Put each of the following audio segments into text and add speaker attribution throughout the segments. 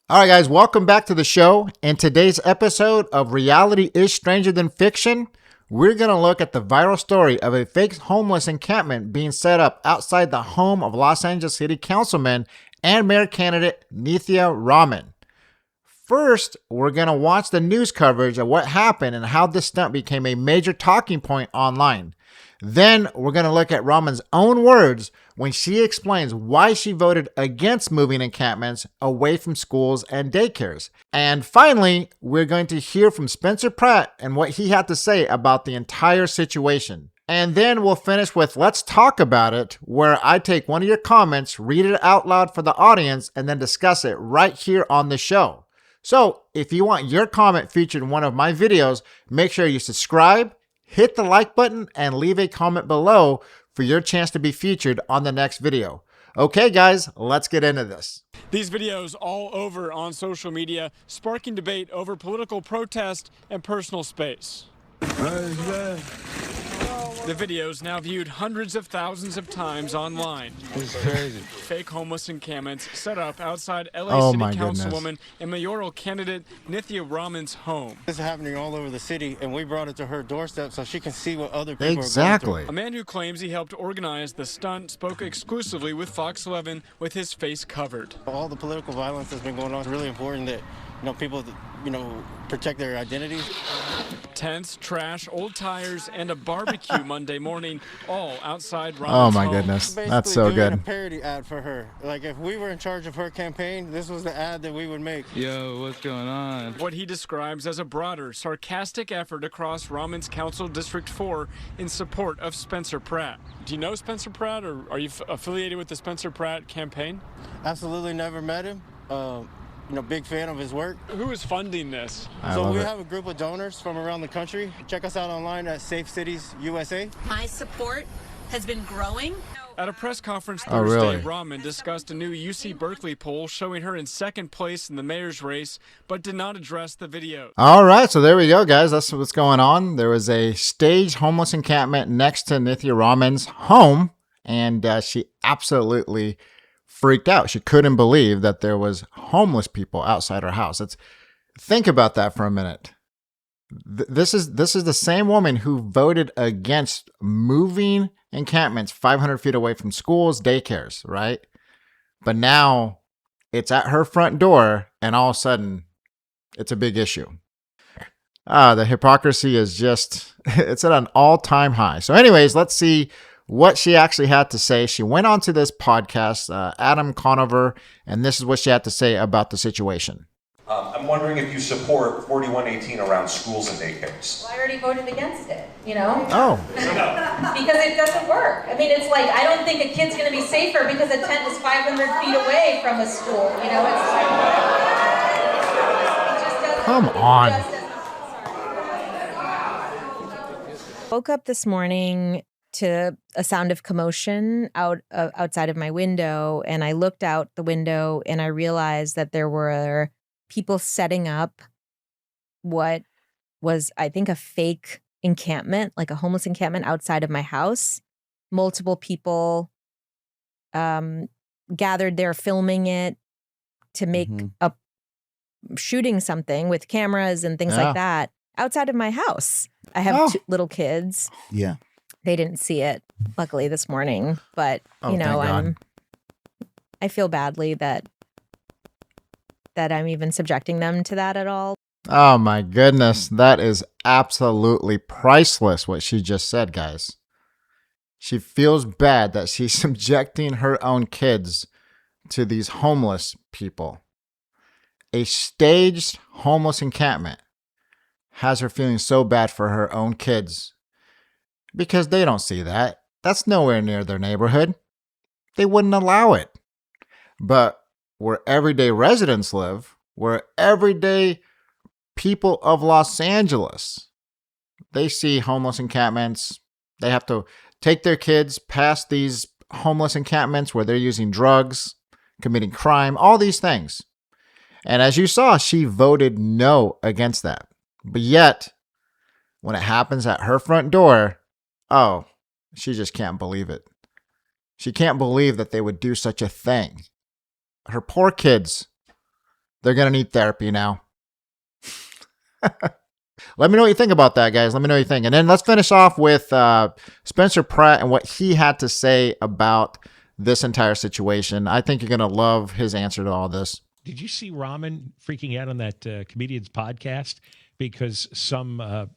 Speaker 1: All right, guys, welcome back to the show. In today's episode of Reality is Stranger Than Fiction, we're going to look at the viral story of a fake homeless encampment being set up outside the home of Los Angeles City Councilman and Mayor candidate Nithya Raman. First, we're going to watch the news coverage of what happened and how this stunt became a major talking point online. Then we're going to look at Raman's own words when she explains why she voted against moving encampments away from schools and daycares. And finally, we're going to hear from Spencer Pratt and what he had to say about the entire situation. And then we'll finish with Let's Talk About It, where I take one of your comments, read it out loud for the audience, and then discuss it right here on the show. So if you want your comment featured in one of my videos, make sure you subscribe, hit the like button, and leave a comment below for your chance to be featured on the next video. Okay, guys, let's get into this.
Speaker 2: These videos all over on social media, sparking debate over political protest and personal space. The videos now viewed hundreds of thousands of times online.
Speaker 3: This is crazy.
Speaker 2: Fake homeless encampments set up outside LA City Councilwoman and mayoral candidate Nithya Raman's home.
Speaker 3: This is happening all over the city, and we brought it to her doorstep so she can see what other people
Speaker 1: are
Speaker 3: going through.
Speaker 2: A man who claims he helped organize the stunt spoke exclusively with Fox 11 with his face covered.
Speaker 3: All the political violence that's been going on, it's really important that people protect their identities.
Speaker 2: Tents, trash, old tires, and a barbecue Monday morning, all outside Raman's
Speaker 1: Oh my
Speaker 2: home.
Speaker 1: goodness,
Speaker 3: Basically
Speaker 1: that's so
Speaker 3: doing
Speaker 1: good.
Speaker 3: a parody ad for her. Like if we were in charge of her campaign, this was the ad that we would make.
Speaker 4: Yo, what's going on?
Speaker 2: What he describes as a broader, sarcastic effort across Raman's Council District 4 in support of Spencer Pratt. Do you know Spencer Pratt, or are you affiliated with the Spencer Pratt campaign?
Speaker 3: Absolutely never met him. Big fan of his work.
Speaker 2: Who is funding this?
Speaker 3: So we have a group of donors from around the country. Check us out online at Safe Cities USA.
Speaker 5: My support has been growing.
Speaker 2: At a press conference Thursday,
Speaker 1: really?
Speaker 2: Raman discussed a new UC Berkeley poll showing her in second place in the mayor's race, but did not address the video.
Speaker 1: All right, so there we go, guys. That's what's going on. There was a staged homeless encampment next to Nithya Raman's home, and she absolutely freaked out. She couldn't believe that there was homeless people outside her house. Think about that for a minute. This is the same woman who voted against moving encampments 500 feet away from schools, daycares, right? But now it's at her front door, and all of a sudden it's a big issue. The hypocrisy is it's at an all-time high. So anyways, let's see what she actually had to say. She went on to this podcast, Adam Conover, and this is what she had to say about the situation.
Speaker 6: I'm wondering if you support 4118 around schools and daycares.
Speaker 7: Well, I already voted against it,
Speaker 1: Oh.
Speaker 7: because it doesn't work. I mean, it's like, I don't think a kid's going to be safer because a tent is 500 feet away from a school, It's like, it just doesn't.
Speaker 1: Come on.
Speaker 8: Woke up this morning to a sound of commotion outside of my window, and I looked out the window and I realized that there were people setting up what was, I think, a fake encampment, like a homeless encampment outside of my house. Multiple people gathered there filming it to make shooting something with cameras and things like that outside of my house. I have two little kids.
Speaker 1: Yeah.
Speaker 8: They didn't see it, luckily, this morning. But,
Speaker 1: thank God.
Speaker 8: I feel badly that I'm even subjecting them to that at all.
Speaker 1: Oh my goodness. That is absolutely priceless what she just said, guys. She feels bad that she's subjecting her own kids to these homeless people. A staged homeless encampment has her feeling so bad for her own kids. Because they don't see that. That's nowhere near their neighborhood. They wouldn't allow it. But where everyday residents live, where everyday people of Los Angeles, they see homeless encampments. They have to take their kids past these homeless encampments where they're using drugs, committing crime, all these things. And as you saw, she voted no against that. But yet, when it happens at her front door, oh, she just can't believe it. She can't believe that they would do such a thing. Her poor kids, they're going to need therapy now. Let me know what you think about that, guys. Let me know what you think. And then let's finish off with Spencer Pratt and what he had to say about this entire situation. I think you're going to love his answer to all this.
Speaker 4: Did you see Raman freaking out on that comedian's podcast because some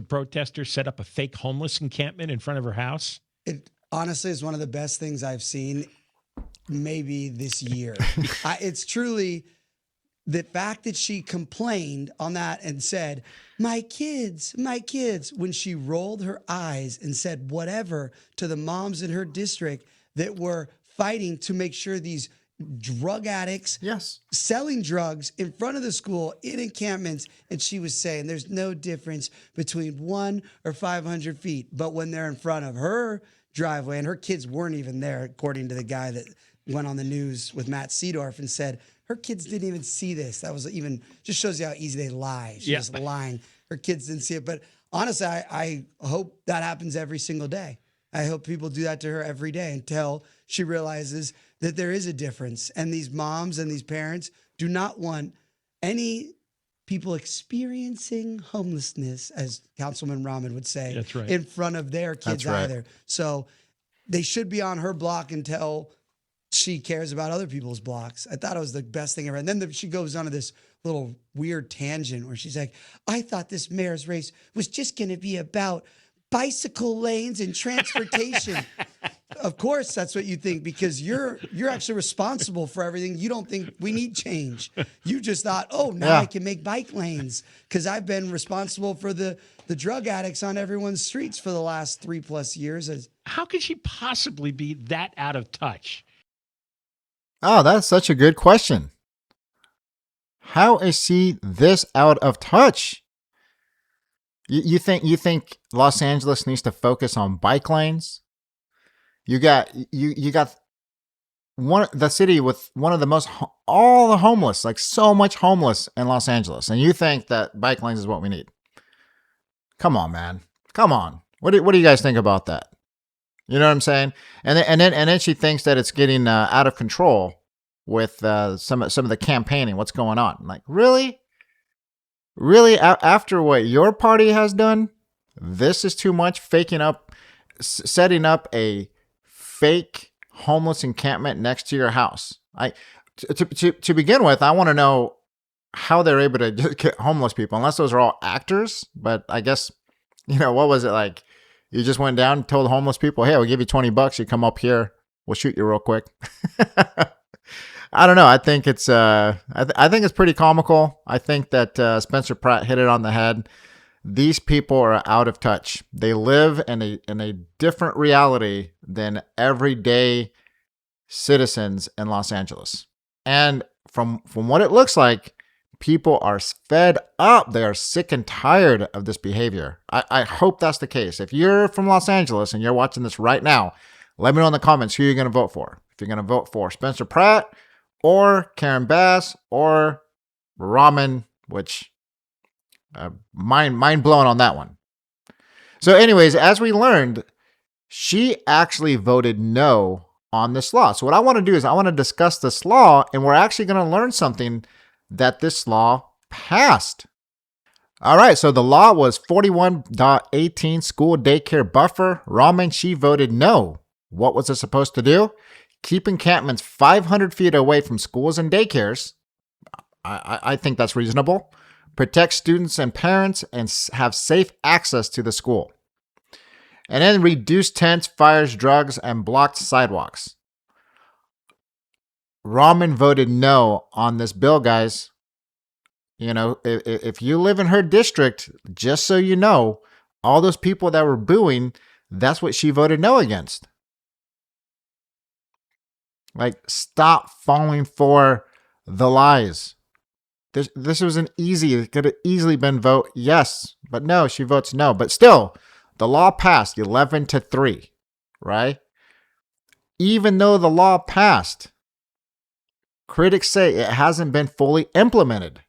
Speaker 4: protesters set up a fake homeless encampment in front of her house?
Speaker 9: It honestly is one of the best things I've seen maybe this year. It's truly the fact that she complained on that and said, my kids, when she rolled her eyes and said whatever to the moms in her district that were fighting to make sure these drug addicts selling drugs in front of the school in encampments. And she was saying there's no difference between 1 or 500 feet. But when they're in front of her driveway, and her kids weren't even there, according to the guy that went on the news with Matt Seedorf and said her kids didn't even see this. That was even just shows you how easy they lie. She's just lying. Her kids didn't see it. But honestly, I hope that happens every single day. I hope people do that to her every day until she realizes that there is a difference. And these moms and these parents do not want any people experiencing homelessness, as Councilman Raman would say, in front of their kids either. So they should be on her block until she cares about other people's blocks. I thought it was the best thing ever. And then she goes on to this little weird tangent where she's like, I thought this mayor's race was just going to be about bicycle lanes and transportation. Of course, that's what you think, because you're actually responsible for everything. You don't think we need change. You just thought, oh, now I can make bike lanes because I've been responsible for the drug addicts on everyone's streets for the last 3+ years.
Speaker 4: How could she possibly be that out of touch?
Speaker 1: Oh, that's such a good question. How is she this out of touch? You think Los Angeles needs to focus on bike lanes? You got the city with one of the most all the homeless, like so much homeless in Los Angeles, and you think that bike lanes is what we need? Come on, man. Come on. What do you guys think about that? You know what I'm saying? And then she thinks that it's getting out of control with some of the campaigning. What's going on? Like, really? Really, after what your party has done, this is too much? Setting up a fake homeless encampment next to your house. To begin with, I want to know how they're able to just get homeless people, unless those are all actors. But I guess, what was it like? You just went down and told homeless people, hey, we'll give you $20. You come up here, we'll shoot you real quick. I don't know. I think it's I think it's pretty comical. I think that Spencer Pratt hit it on the head. These people are out of touch. They live in a different reality than everyday citizens in Los Angeles. And from what it looks like, people are fed up. They are sick and tired of this behavior. I hope that's the case. If you're from Los Angeles and you're watching this right now, let me know in the comments who you're going to vote for. If you're going to vote for Spencer Pratt or Karen Bass or Raman, which mind blown on that one. So anyways, as we learned, she actually voted no on this law. So what I want to do is I want to discuss this law, and we're actually going to learn something that this law passed. All right, so the law was 41.18 school daycare buffer. Raman, she voted no. What was it supposed to do? Keep encampments 500 feet away from schools and daycares. I think that's reasonable. Protect students and parents and have safe access to the school. And then reduce tents, fires, drugs, and blocked sidewalks. Raman voted no on this bill, guys. If you live in her district, just so you know, all those people that were booing, that's what she voted no against. Like, stop falling for the lies. This was it could have easily been vote yes, but no, she votes no. But still, the law passed 11-3, right? Even though the law passed, critics say it hasn't been fully implemented.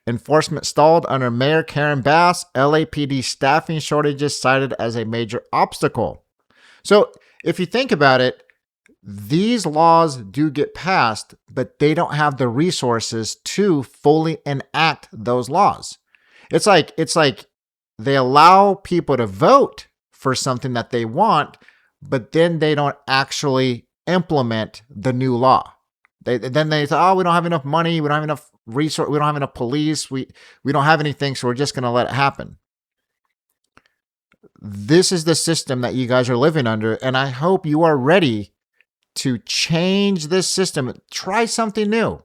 Speaker 1: Enforcement stalled under Mayor Karen Bass. LAPD staffing shortages cited as a major obstacle. So if you think about it, these laws do get passed, but they don't have the resources to fully enact those laws. It's like they allow people to vote for something that they want, but then they don't actually implement the new law. Then they say, oh, we don't have enough money, we don't have enough resource, we don't have enough police, we don't have anything, so we're just going to let it happen. This is the system that you guys are living under, and I hope you are ready to change this system. Try something new,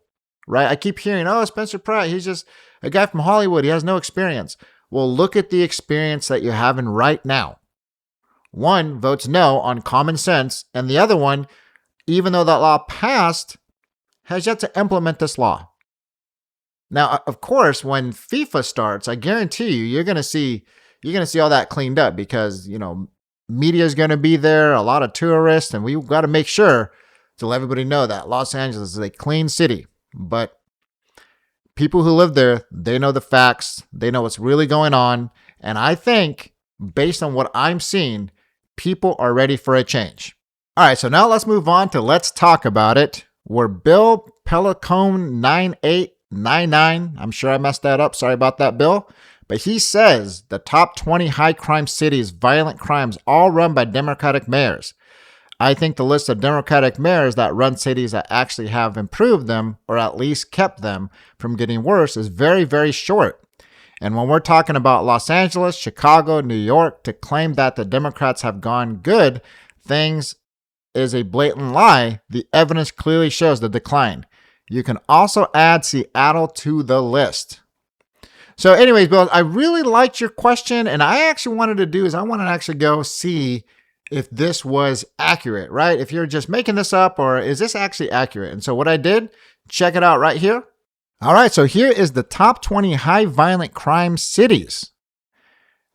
Speaker 1: right? I keep hearing, oh, Spencer Pratt, he's just a guy from Hollywood, he has no experience. Well, look at the experience that you're having right now. One votes no on common sense, and the other one, even though that law passed, has yet to implement this law. Now, of course, when FIFA starts, I guarantee you, you're going to see all that cleaned up because, media is going to be there, a lot of tourists, and we've got to make sure to let everybody know that Los Angeles is a clean city. But people who live there, they know the facts, they know what's really going on, and I think, based on what I'm seeing, people are ready for a change. All right, so now let's move on to Let's Talk About It, where Bill Pelicone 9899, I'm sure I messed that up, sorry about that, Bill, but he says the top 20 high crime cities, violent crimes, all run by Democratic mayors. I think the list of Democratic mayors that run cities that actually have improved them, or at least kept them from getting worse, is very, very short. And when we're talking about Los Angeles, Chicago, New York, to claim that the Democrats have gone good things is a blatant lie. The evidence clearly shows the decline. You can also add Seattle to the list. So anyways, Bill, I really liked your question, and I actually wanted to actually go see if this was accurate, right? If you're just making this up, or is this actually accurate? And so what I did, check it out right here. All right, so here is the top 20 high violent crime cities.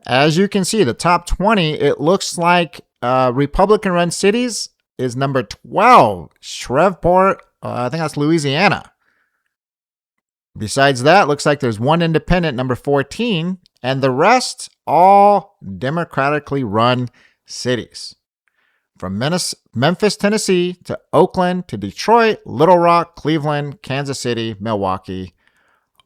Speaker 1: As you can see, the top 20, it looks like Republican-run cities is number 12, Shreveport, I think that's Louisiana. Besides that, looks like there's one independent, number 14, and the rest all democratically run cities. From Memphis, Tennessee, to Oakland, to Detroit, Little Rock, Cleveland, Kansas City, Milwaukee.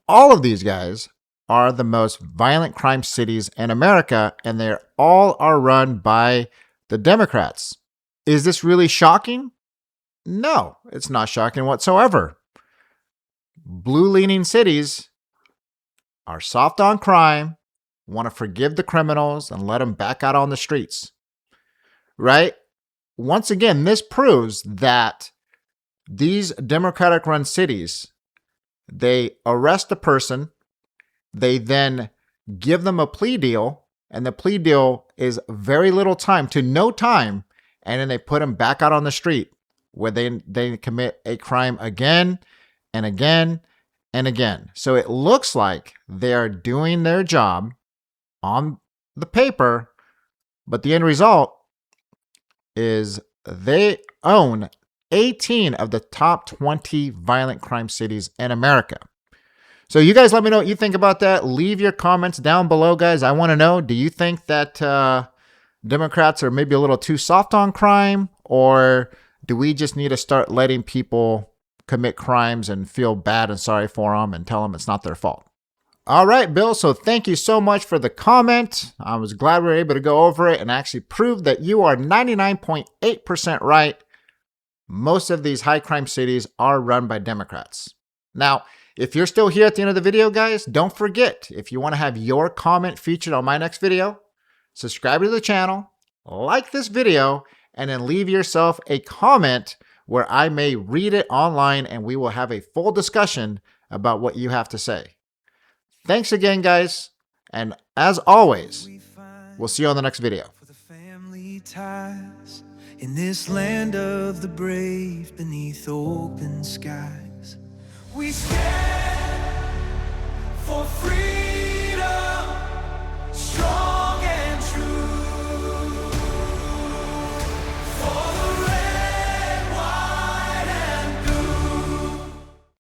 Speaker 1: All of these guys are the most violent crime cities in America, and they all are run by the Democrats. Is this really shocking? No, it's not shocking whatsoever. Blue-leaning cities are soft on crime, want to forgive the criminals and let them back out on the streets, right? Once again, this proves that these Democratic-run cities, they arrest a person, they then give them a plea deal, and the plea deal is very little time to no time, and then they put them back out on the street where they commit a crime again and again and again. So it looks like they are doing their job on the paper, but the end result is they own 18 of the top 20 violent crime cities in America. So you guys let me know what you think about that. Leave your comments down below, guys. I want to know, do you think that Democrats are maybe a little too soft on crime, or do we just need to start letting people commit crimes and feel bad and sorry for them and tell them it's not their fault? All right, Bill. So thank you so much for the comment. I was glad we were able to go over it and actually prove that you are 99.8% right. Most of these high crime cities are run by Democrats. Now, if you're still here at the end of the video, guys, don't forget, if you want to have your comment featured on my next video, subscribe to the channel, like this video, and then leave yourself a comment where I may read it online and we will have a full discussion about what you have to say. Thanks again, guys. And as always, we'll see you on the next video.
Speaker 10: For the family ties in this land of the brave beneath open skies, we stand for freedom.